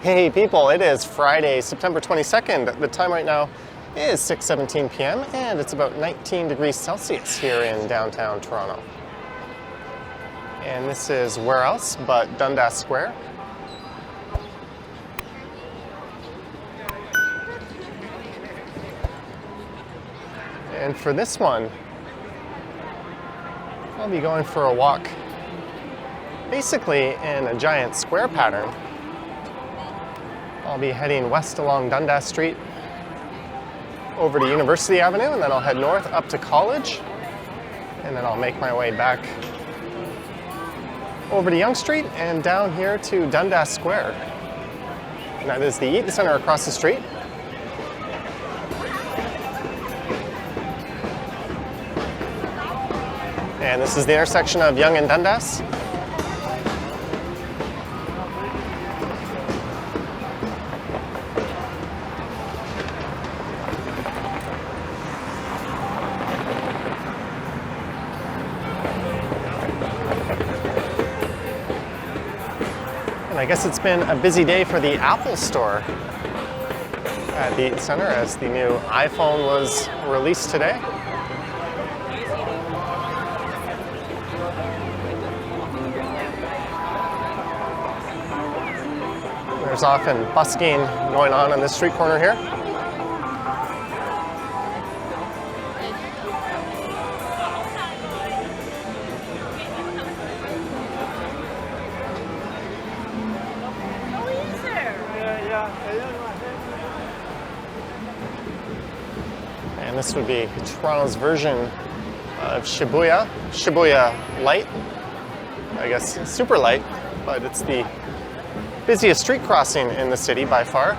Hey people, it is Friday, September 22nd. The time right now is 6:17 p.m. and it's about 19 degrees Celsius here in downtown Toronto. And this is where else but Dundas Square. And for this one, I'll be going for a walk basically in a giant square pattern. I'll be heading west along Dundas Street over to University Avenue, and then I'll head north up to College, and then I'll make my way back over to Yonge Street and down here to Dundas Square. And that is the Eaton Centre across the street. And this is the intersection of Yonge and Dundas. And I guess it's been a busy day for the Apple Store at the Eaton Centre as the new iPhone was released today. There's often busking going on this street corner here. And this would be Toronto's version of Shibuya. Shibuya Light. I guess super light, but it's the busiest street crossing in the city by far.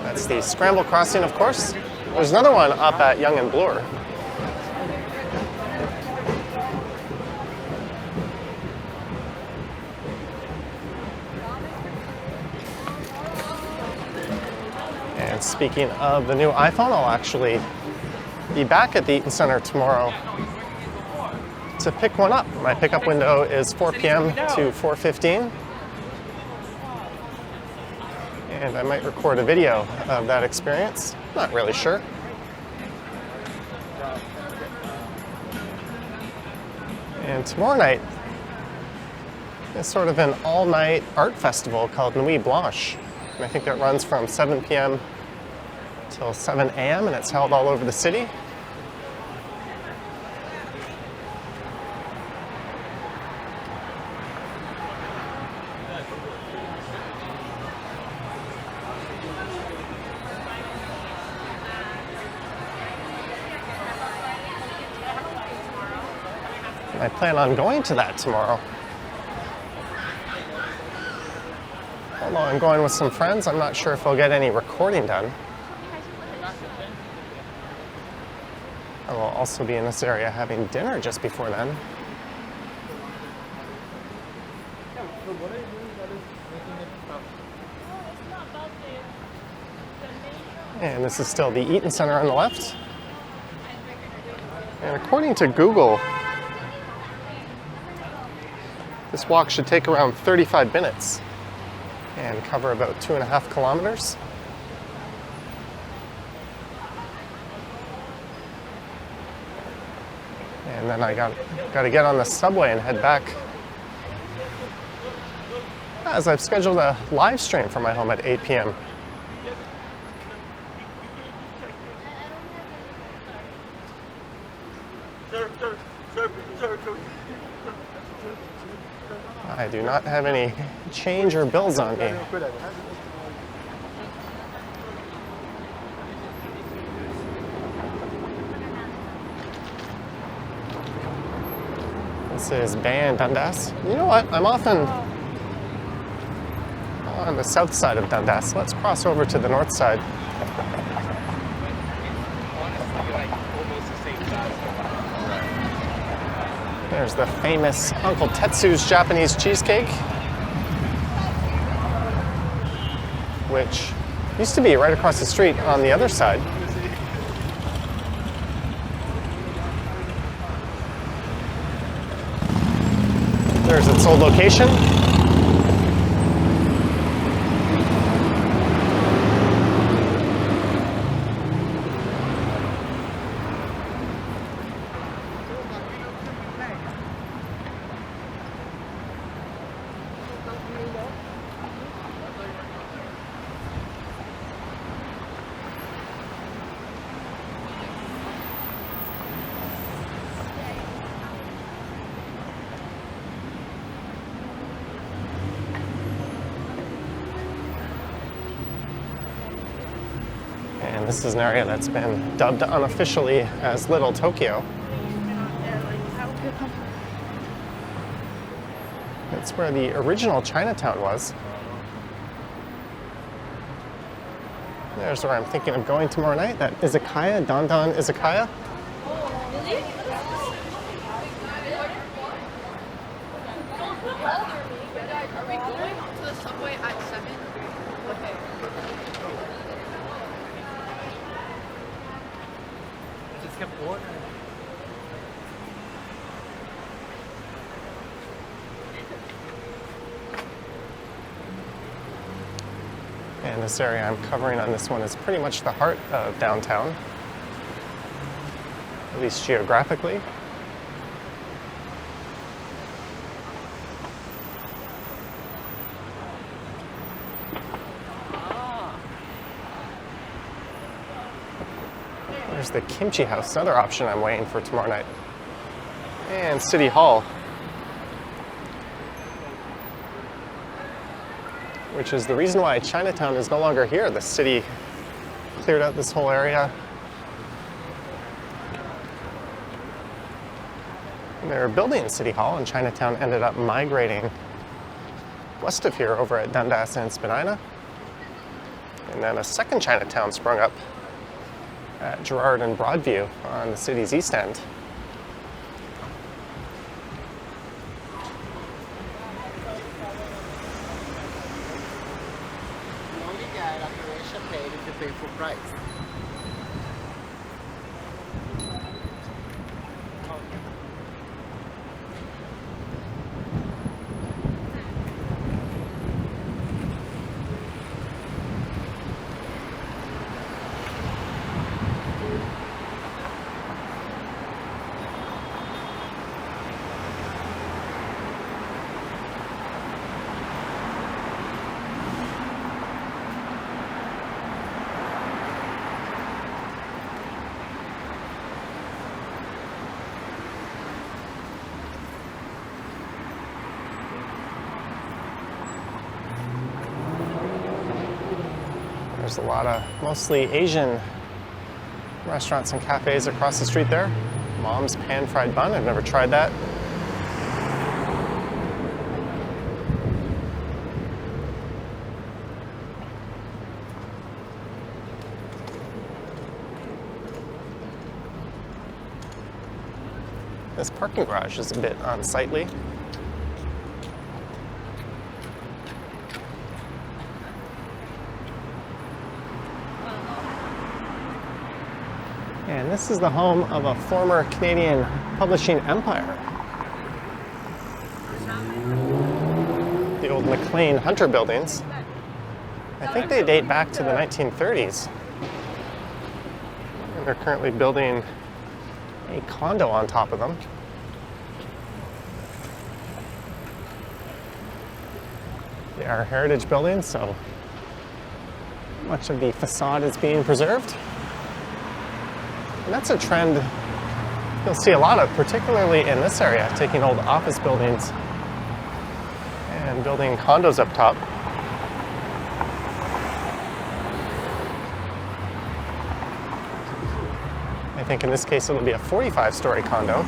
That's the Scramble Crossing, of course. There's another one up at Yonge and Bloor. And speaking of the new iPhone, I'll actually be back at the Eaton Centre tomorrow to pick one up. My pickup window is 4 p.m. to 4:15. And I might record a video of that experience. Not really sure. And tomorrow night is sort of an all-night art festival called Nuit Blanche. And I think that runs from 7 p.m. till 7 a.m. and it's held all over the city. I plan on going to that tomorrow. Although I'm going with some friends, I'm not sure if I'll get any recording done. I will also be in this area having dinner just before then. And this is still the Eaton Centre on the left. And according to Google, this walk should take around 35 minutes and cover about 2.5 kilometers. And then I got to get on the subway and head back, as I've scheduled a live stream from my home at 8 p.m. I do not have any change or bills on me. This is Ban Dundas. You know what? I'm often on the south side of Dundas. Let's cross over to the north side. There's the famous Uncle Tetsu's Japanese cheesecake, which used to be right across the street on the other side. There's its old location. And this is an area that's been dubbed unofficially as Little Tokyo. It's where the original Chinatown was. There's where I'm thinking of going tomorrow night, that izakaya, Dandan Izakaya. Are we going to the subway at 7? Okay. Just kept ordering. And this area I'm covering on this one is pretty much the heart of downtown, at least geographically. There's the Kimchi House, another option I'm waiting for tomorrow night. And City Hall, which is the reason why Chinatown is no longer here. The city cleared out this whole area. And they were building City Hall, and Chinatown ended up migrating west of here over at Dundas and Spadina. And then a second Chinatown sprung up at Gerrard and Broadview on the city's east end. You only get operation paid if you pay full price. There's a lot of mostly Asian restaurants and cafes across the street there. Mom's Pan-Fried Bun, I've never tried that. This parking garage is a bit unsightly. And this is the home of a former Canadian publishing empire. The old McLean Hunter buildings. I think they date back to the 1930s. And they're currently building a condo on top of them. They are heritage buildings, so much of the facade is being preserved. And that's a trend you'll see a lot of, particularly in this area, taking old office buildings and building condos up top. I think in this case it'll be a 45-story condo.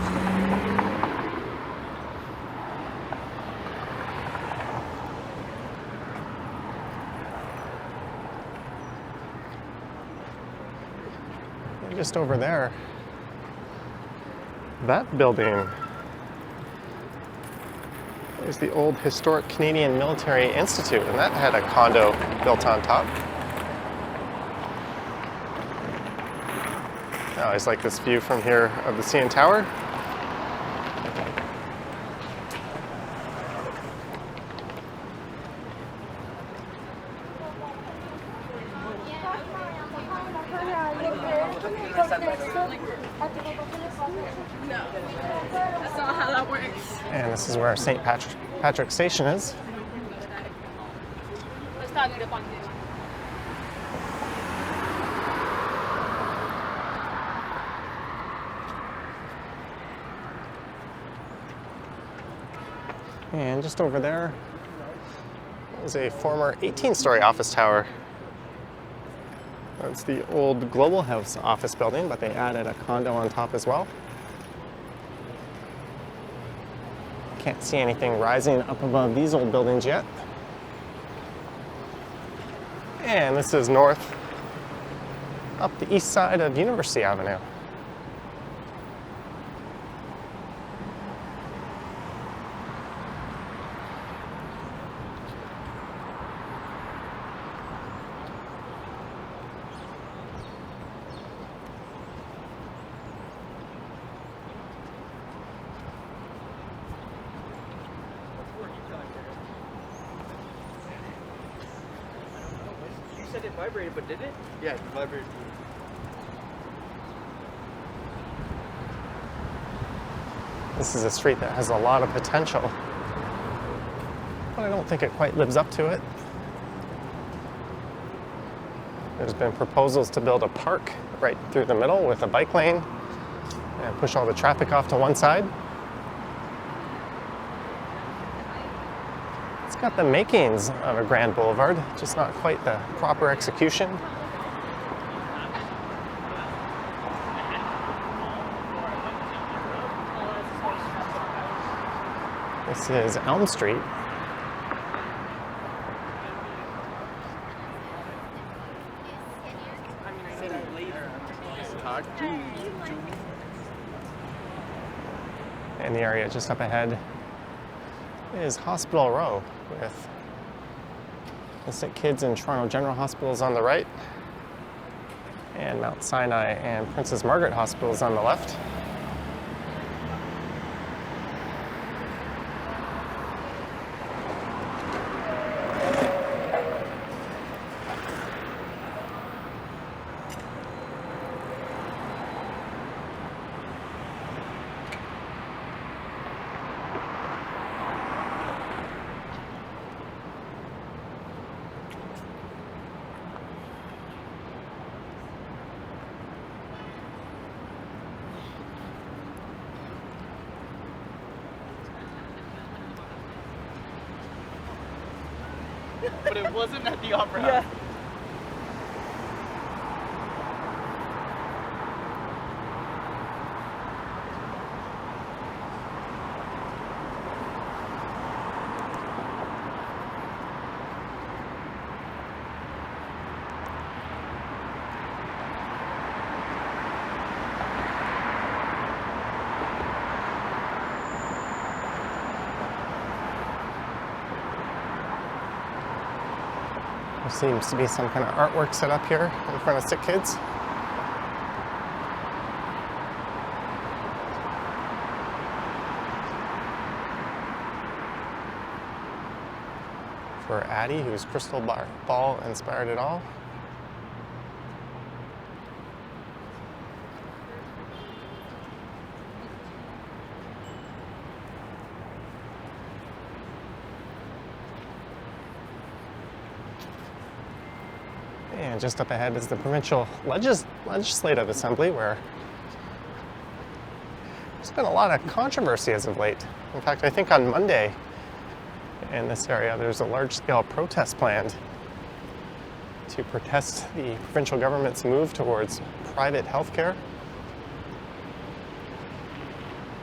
And just over there, that building is the old Historic Canadian Military Institute, and that had a condo built on top. I always like this view from here of the CN Tower. No, that's not how that works. And this is where St. Patrick's Station is. And just over there is a former 18-story office tower That's the old Global House office building, but they added a condo on top as well. Can't see anything rising up above these old buildings yet. And this is north up the east side of University Avenue. You said it vibrated, but did it? Yeah, it vibrated. This is a street that has a lot of potential, but I don't think it quite lives up to it. There's been proposals to build a park right through the middle with a bike lane and push all the traffic off to one side. It's got the makings of a grand boulevard, just not quite the proper execution. This is Elm Street. And the area just up ahead is Hospital Row with the Sick Kids and Toronto General Hospitals on the right, and Mount Sinai and Princess Margaret Hospitals on the left. But it wasn't at the Opera House. Yeah. There seems to be some kind of artwork set up here in front of Sick Kids. For Addie, whose crystal ball inspired it all. And just up ahead is the Provincial Legislative Assembly, where there's been a lot of controversy as of late. In fact, I think on Monday in this area there's a large-scale protest planned to protest the provincial government's move towards private healthcare.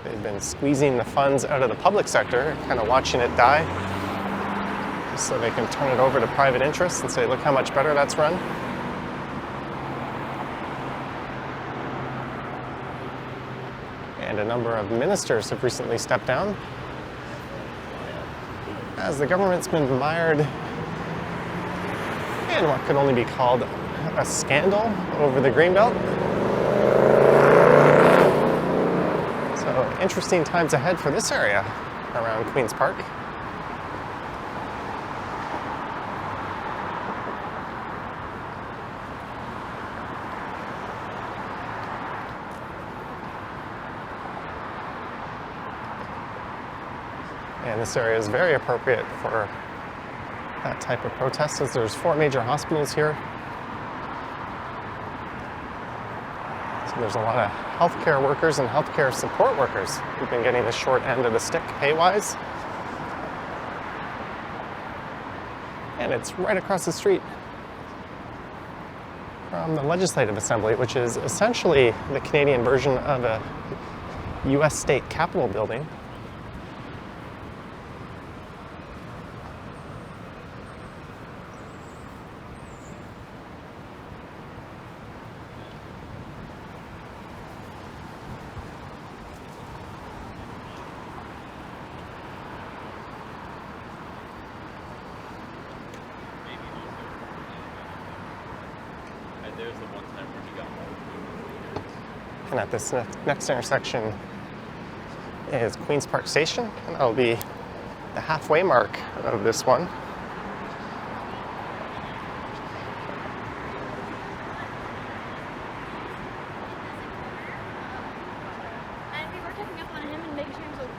They've been squeezing the funds out of the public sector, kind of watching it die, so they can turn it over to private interests and say, look how much better that's run. And a number of ministers have recently stepped down, as the government's been mired in what could only be called a scandal over the Greenbelt. So interesting times ahead for this area around Queen's Park. And this area is very appropriate for that type of protest, as there's 4 major hospitals here. So there's a lot of healthcare workers and healthcare support workers who've been getting the short end of the stick pay-wise. And it's right across the street from the Legislative Assembly, which is essentially the Canadian version of a U.S. state capitol building. There's the one time where he got more. And at this next intersection is Queen's Park Station, and that'll be the halfway mark of this one. And we were checking up on him and making sure he was okay.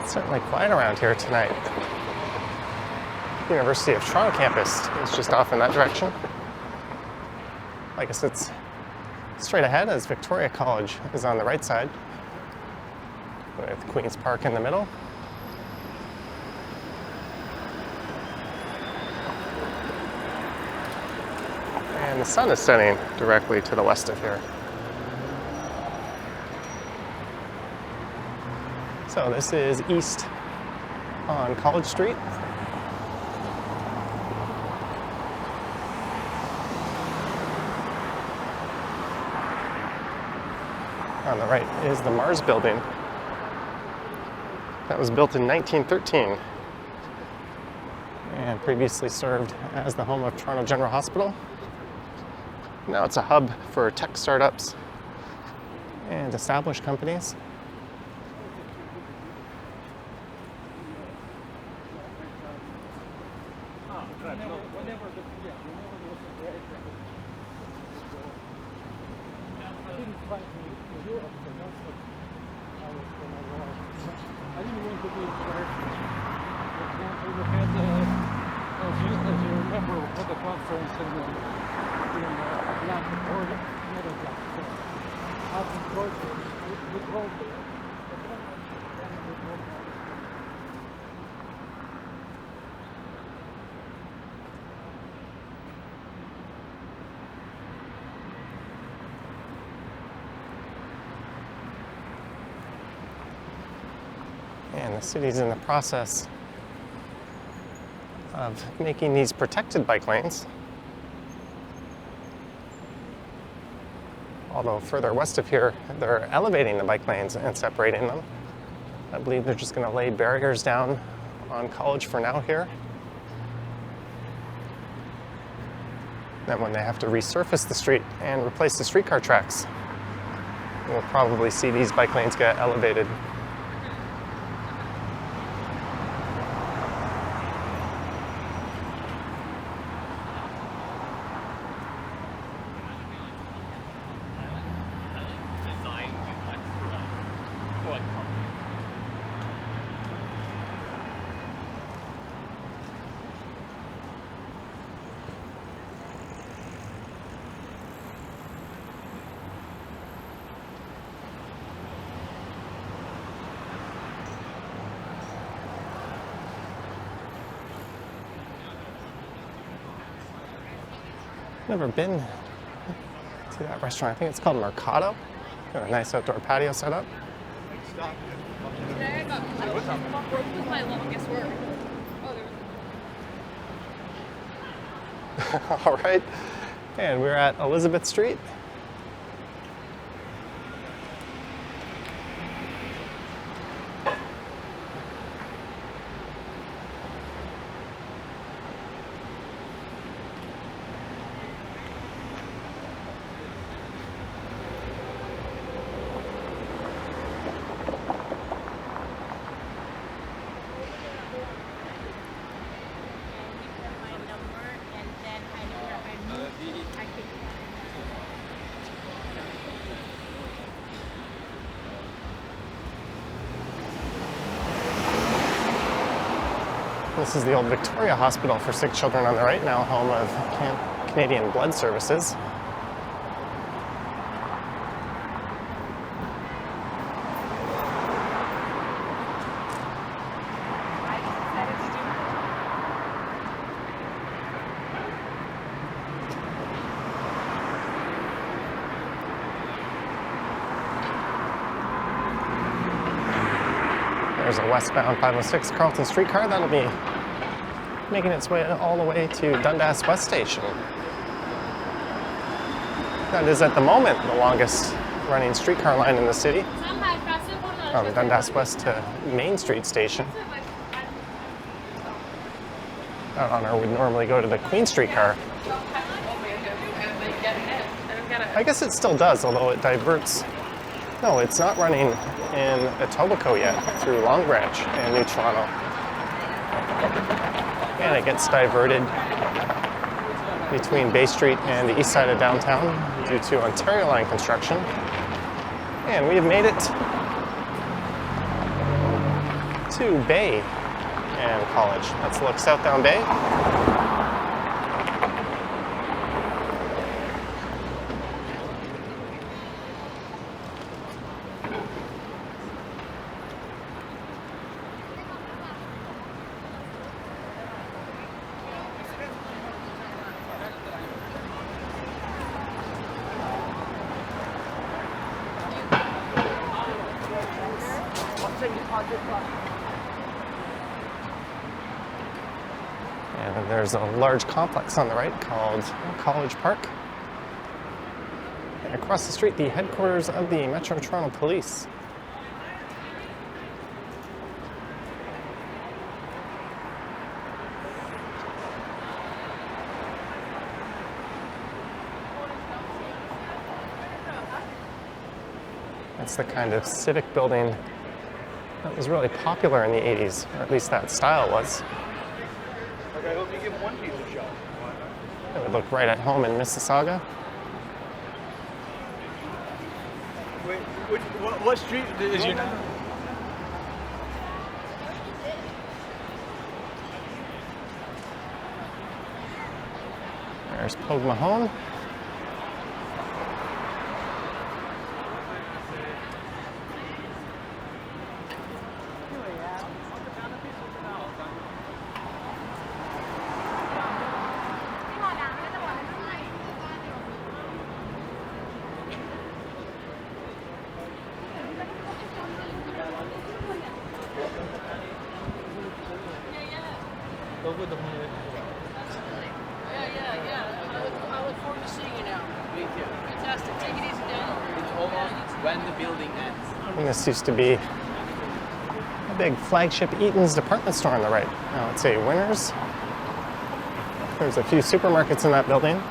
Certainly quiet around here tonight. University of Toronto campus is just off in that direction. I guess it's straight ahead as Victoria College is on the right side, with Queen's Park in the middle. And the sun is setting directly to the west of here. So this is east on College Street. On the right is the Mars building. That was built in 1913 and previously served as the home of Toronto General Hospital. Now it's a hub for tech startups and established companies. And the city's in the process of making these protected bike lanes. Although further west of here, they're elevating the bike lanes and separating them. I believe they're just going to lay barriers down on College for now here. Then when they have to resurface the street and replace the streetcar tracks, we'll probably see these bike lanes get elevated. Never been to that restaurant. I think it's called Mercado. Got a nice outdoor patio set up. Today I got what was my longest word? Oh, there was All right. And we're at Elizabeth Street. This is the old Victoria Hospital for Sick Children on the right, now home of Canadian Blood Services. There's a westbound 506 Carlton streetcar that'll be making its way all the way to Dundas West Station. That is at the moment the longest running streetcar line in the city, from Dundas West to Main Street Station. That honor would normally go to the Queen streetcar. I guess it still does, although it diverts. No, it's not running in Etobicoke yet through Long Branch and New Toronto. And it gets diverted between Bay Street and the east side of downtown due to Ontario Line construction. And we have made it to Bay and College. Let's look south down Bay. And there's a large complex on the right called College Park. And across the street, the headquarters of the Metro Toronto Police. It's the kind of civic building that was really popular in the 80s, or at least that style was. I hope you give one piece a shot. It would look right at home in Mississauga. Wait, what street is your... There's Pogue Mahone. I look forward to seeing you now. Me too. Fantastic. Take it easy, Daniel. It's almost when the building ends. And this used to be a big flagship Eaton's department store on the right. Now it's a Winners. There's a few supermarkets in that building.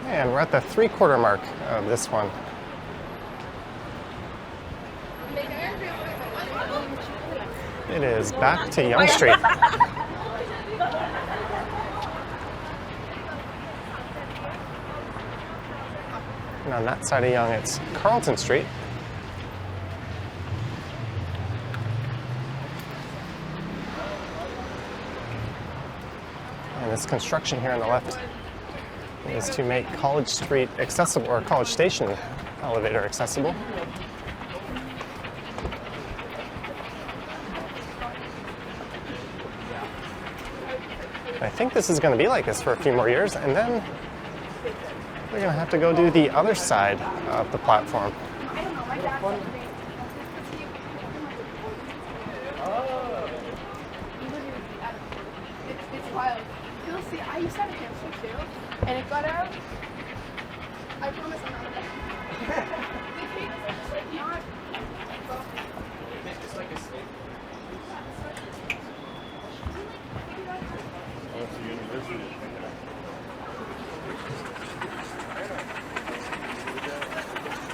And we're at the 3/4 mark of this one. It is back to Yonge Street. And on that side of Yonge, it's Carlton Street. And this construction here on the left is to make College Street accessible, or College Station elevator accessible. I think this is going to be like this for a few more years, and then we're going to have to go do the other side of the platform. It's wild. You'll see, I used to have a hamster too, and it got out. I promise I'm not gonna. The cage is just like not. It's like a snake.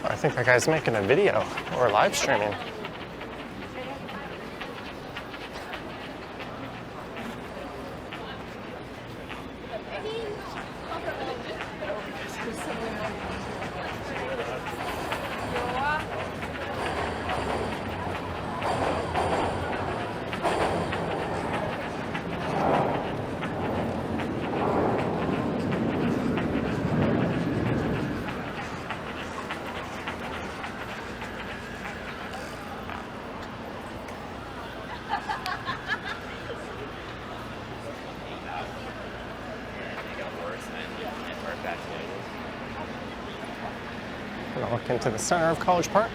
I think that guy's making a video or live streaming. Gonna look into the center of College Park.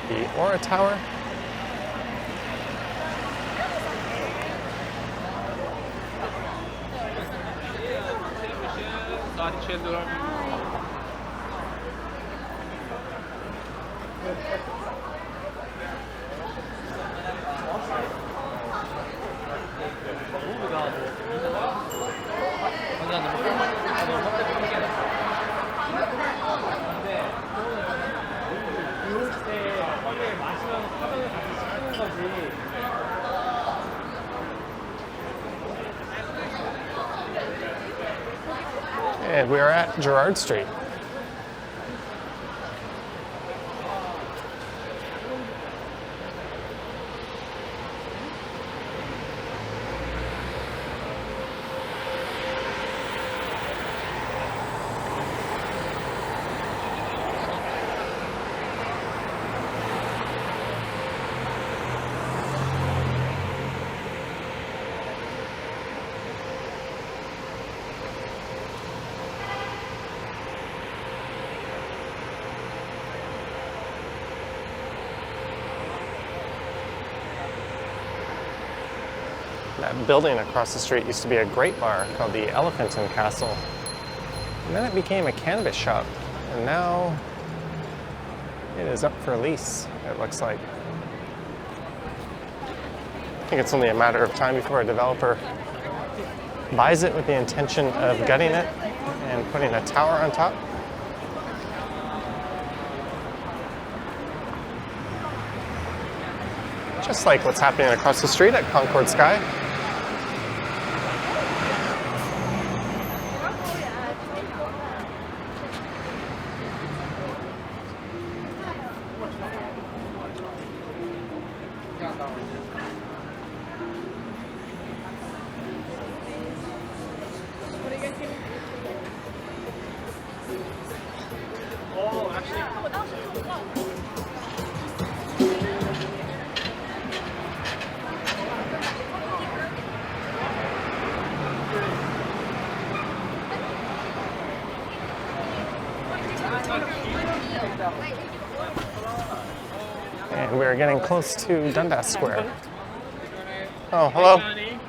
The Aura Tower. And we are at Gerrard Street. That building across the street used to be a grape bar called the Elephant and Castle. And then it became a cannabis shop. And now it is up for lease, it looks like. I think it's only a matter of time before a developer buys it with the intention of gutting it and putting a tower on top. Just like what's happening across the street at Concord Sky. And we're getting close to Dundas Square. Oh, hello.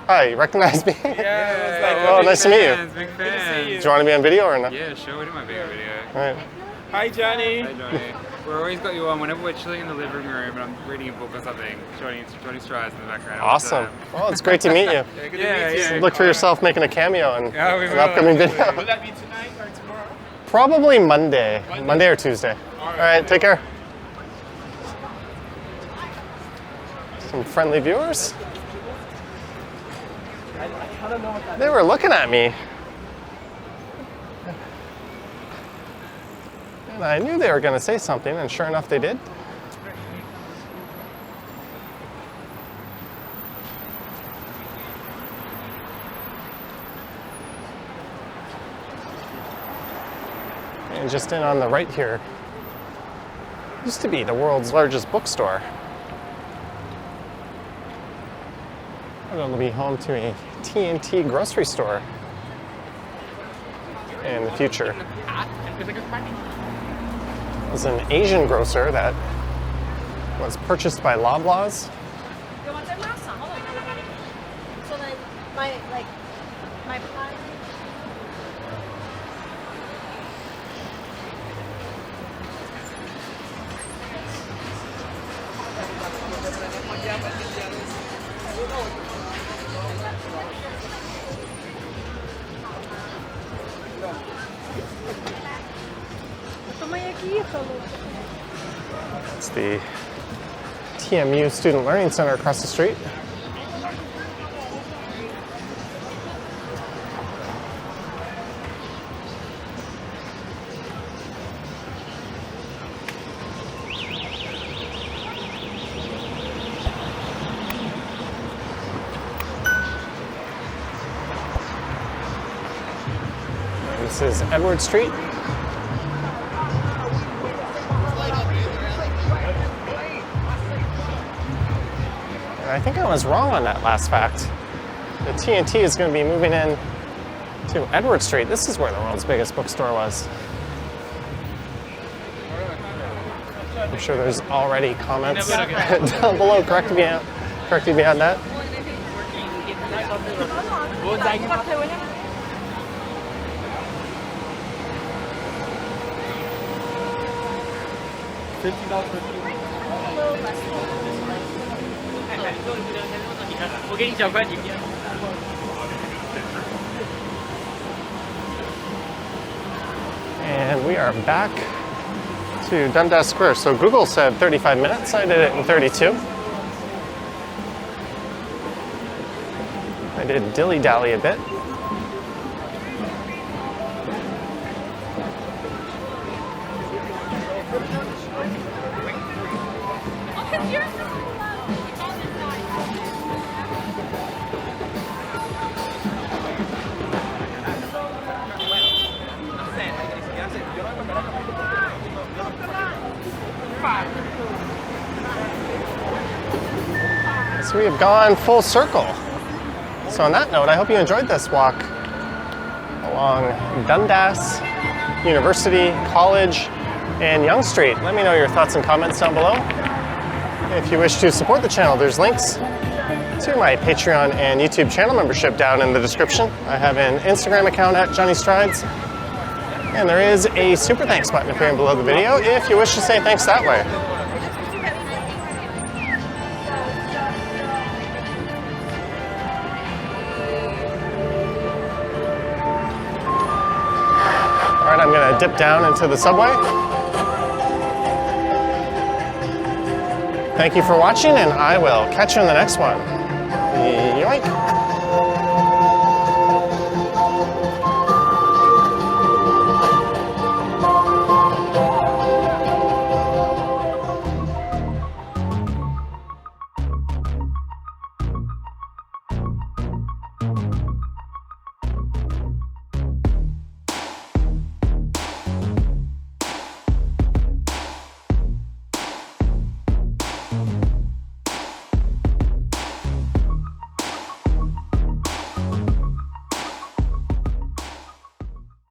Hi, you recognize me? Yeah. Oh, nice to meet you. Big fans. Do you want to be on video or not? Yeah, sure, we do my video. All right. Hi, Johnny. Hey, Johnny. We've always got you on whenever we're chilling in the living room and I'm reading a book or something. Johnny Strides in the background. Awesome. Well, it's great to meet you. Yeah. Look for yourself making a cameo in Yeah, we an will. upcoming video. Will that be tonight or tomorrow? Probably Monday or Tuesday. All right, take care. Some friendly viewers. They were looking at me. And I knew they were going to say something, and sure enough, they did. And just in on the right here, used to be the world's largest bookstore. And it'll be home to a T&T grocery store in the future. It was an Asian grocer that was purchased by Loblaws. So then my plan. It's the TMU Student Learning Center across the street. This is Edward Street. And I think I was wrong on that last fact. The TNT is going to be moving in to Edward Street. This is where the world's biggest bookstore was. I'm sure there's already comments down below correcting me on that. And we are back to Dundas Square. So Google said 35 minutes. I did it in 32. I did dilly-dally a bit. So we have gone full circle. So on that note, I hope you enjoyed this walk along Dundas University, College, and Yonge Street. Let me know your thoughts and comments down below. If you wish to support the channel, there's links to my Patreon and YouTube channel membership down in the description. I have an Instagram account at Johnny Strides, and there is a super thanks button appearing below the video if you wish to say thanks that way. All right, I'm gonna dip down into the subway. Thank you for watching, and I will catch you in the next one. Yoink!